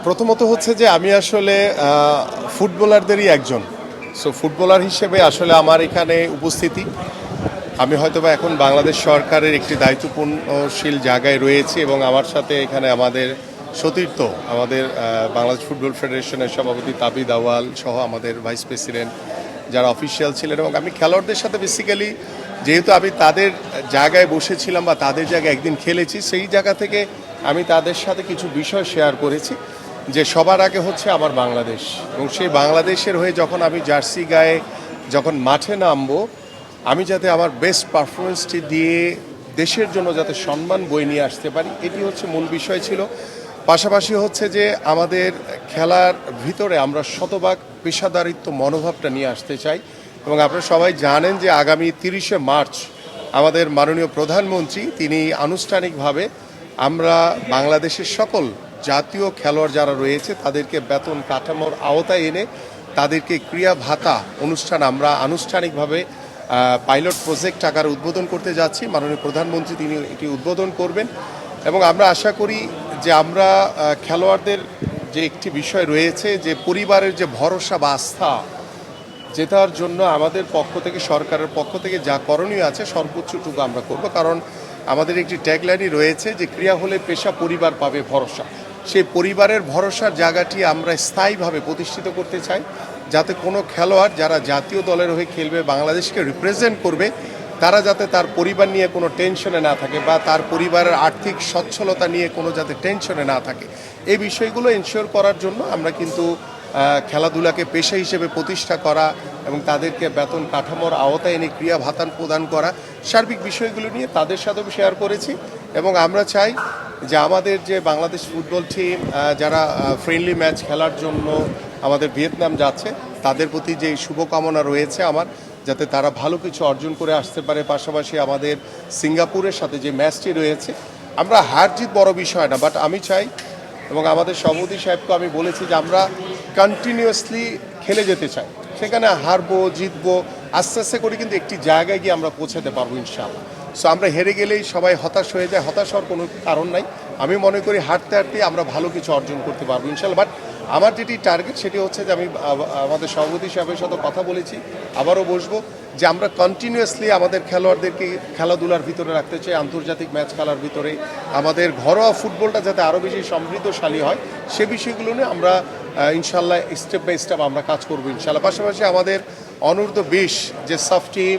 প্রথমত হচ্ছে যে আমি আসলে ফুটবলারদেরই একজন। সো ফুটবলার হিসেবে আসলে আমার এখানে উপস্থিতি, আমি হয়তোবা এখন বাংলাদেশ সরকারের একটি দায়িত্বপূর্ণশীল জায়গায় রয়েছি এবং আমার সাথে এখানে আমাদের সতীর্থ, আমাদের বাংলাদেশ ফুটবল ফেডারেশনের সভাপতি তাবিদ আওয়াল সহ আমাদের ভাইস প্রেসিডেন্ট যারা অফিসিয়াল ছিলেন, এবং আমি খেলোয়াড়দের সাথে বেসিক্যালি যেহেতু আমি তাদের জায়গায় বসেছিলাম বা তাদের জায়গায় একদিন খেলেছি, সেই জায়গা থেকে আমি তাদের সাথে কিছু বিষয় শেয়ার করেছি যে সবার আগে হচ্ছে আমার বাংলাদেশ, এবং সেই বাংলাদেশের হয়ে যখন আমি জার্সি গায়ে যখন মাঠে নামবো, আমি যাতে আমার বেস্ট পারফরমেন্সটি দিয়ে দেশের জন্য যাতে সম্মান বয়ে নিয়ে আসতে পারি, এটি হচ্ছে মূল বিষয় ছিল। পাশাপাশি হচ্ছে যে আমাদের খেলার ভিতরে আমরা শতভাগ পেশাদারিত্ব মনোভাবটা নিয়ে আসতে চাই, এবং আপনারা সবাই জানেন যে আগামী 30শে মার্চ আমাদের মাননীয় প্রধানমন্ত্রী তিনি আনুষ্ঠানিকভাবে আমরা বাংলাদেশের সকল জাতীয় খেলোয়াড় যারা রয়েছে তাদেরকে বেতন কাঠামোর আওতায় এনে তাদেরকে ক্রিয়া ভাতা অনুষ্ঠান আমরা আনুষ্ঠানিকভাবে পাইলট প্রজেক্ট আকারে উদ্বোধন করতে যাচ্ছি। মাননীয় প্রধানমন্ত্রী তিনি এটি উদ্বোধন করবেন, এবং আমরা আশা করি যে আমরা খেলোয়াড়দের যে একটি বিষয় রয়েছে যে পরিবারের যে ভরসা বা আস্থা, যেটার জন্য আমাদের পক্ষ থেকে সরকারের পক্ষ থেকে যা করণীয় আছে সর্বোচ্চটুকু আমরা করব। কারণ আমাদের একটি ট্যাগলাইনই রয়েছে যে ক্রিয়া হলে পেশা, পরিবার পাবে ভরসা। সেই পরিবারের ভরসার জায়গাটি আমরা স্থায়ীভাবে প্রতিষ্ঠিত করতে চাই, যাতে কোনো খেলোয়াড় যারা জাতীয় দলের হয়ে খেলবে, বাংলাদেশকে রিপ্রেজেন্ট করবে, তারা যাতে তার পরিবার নিয়ে কোনো টেনশনে না থাকে বা তার পরিবারের আর্থিক সচ্ছলতা নিয়ে কোনো যাতে টেনশনে না থাকে, এই বিষয়গুলো এনশিওর করার জন্য আমরা কিন্তু খেলাধুলাকে পেশা হিসেবে প্রতিষ্ঠা করা এবং তাদেরকে বেতন কাঠামোর আওতায় এনে ক্রিয়া ভাতা প্রদান করা, সার্বিক বিষয়গুলো নিয়ে তাদের সাথেও শেয়ার করেছি। এবং আমরা চাই যে আমাদের যে বাংলাদেশ ফুটবল টিম যারা ফ্রেন্ডলি ম্যাচ খেলার জন্য আমাদের ভিয়েতনাম যাচ্ছে, তাদের প্রতি যে শুভকামনা রয়েছে আমার, যাতে তারা ভালো কিছু অর্জন করে আসতে পারে। পাশাপাশি আমাদের সিঙ্গাপুরের সাথে যে ম্যাচটি রয়েছে, আমরা হার জিত বড় বিষয় না, বাট আমি চাই এবং আমাদের সভাপতি সাহেবকে আমি বলেছি যে আমরা কন্টিনিউয়াসলি খেলে যেতে চাই, সেখানে হারবো জিতবো আস্তে আস্তে করে কিন্তু একটি জায়গায় গিয়ে আমরা পৌঁছাতে পারবো ইনশাআল্লাহ। সো আমরা হেরে গেলেই সবাই হতাশ হয়ে যায়, হতাশ হওয়ার কোনো কারণ নাই। আমি মনে করি হারতে হারতে আমরা ভালো কিছু অর্জন করতে পারবো ইনশাআল্লাহ। বাট আমার যেটি টার্গেট সেটি হচ্ছে যে আমি আমাদের সভাপতি সাহেবের সাথে কথা বলেছি, আবারও বসবো, যে আমরা কন্টিনিউয়াসলি আমাদের খেলোয়াড়দেরকে খেলাধুলার ভিতরে রাখতে চাই, আন্তর্জাতিক ম্যাচ খেলার ভিতরে আমাদের ঘরোয়া ফুটবলটা যাতে আরও বেশি সমৃদ্ধশালী হয়, সে বিষয়গুলো নিয়ে আমরা ইনশাল্লাহ স্টেপ বাই স্টেপ আমরা কাজ করবো ইনশাল্লাহ। পাশাপাশি আমাদের অনূর্ধ্ব 20 যে সাফ টিম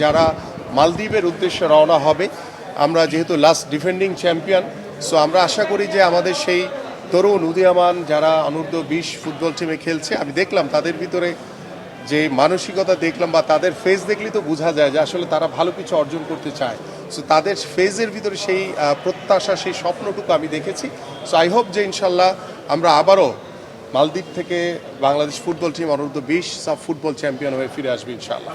যারা মালদ্বীপের উদ্দেশ্যে রওনা হবে, আমরা যেহেতু লাস্ট ডিফেন্ডিং চ্যাম্পিয়ন, সো আমরা আশা করি যে আমাদের সেই তরুণ উদীয়মান যারা অনূর্ধ্ব 20 ফুটবল টিমে খেলছে, আমি দেখলাম তাদের ভিতরে যে মানসিকতা দেখলাম বা তাদের ফেস দেখলেই তো বোঝা যায় যে আসলে তারা ভালো কিছু অর্জন করতে চায়। সো তাদের ফেজের ভিতরে সেই প্রত্যাশা, সেই স্বপ্নটুকু আমি দেখেছি। সো আই হোপ যে ইনশাল্লাহ আমরা আবারও মালদ্বীপ থেকে বাংলাদেশ ফুটবল টিম অনূর্ধ্ব 20 সাফ ফুটবল চ্যাম্পিয়ন হয়ে ফিরে আসবে ইনশাল্লাহ।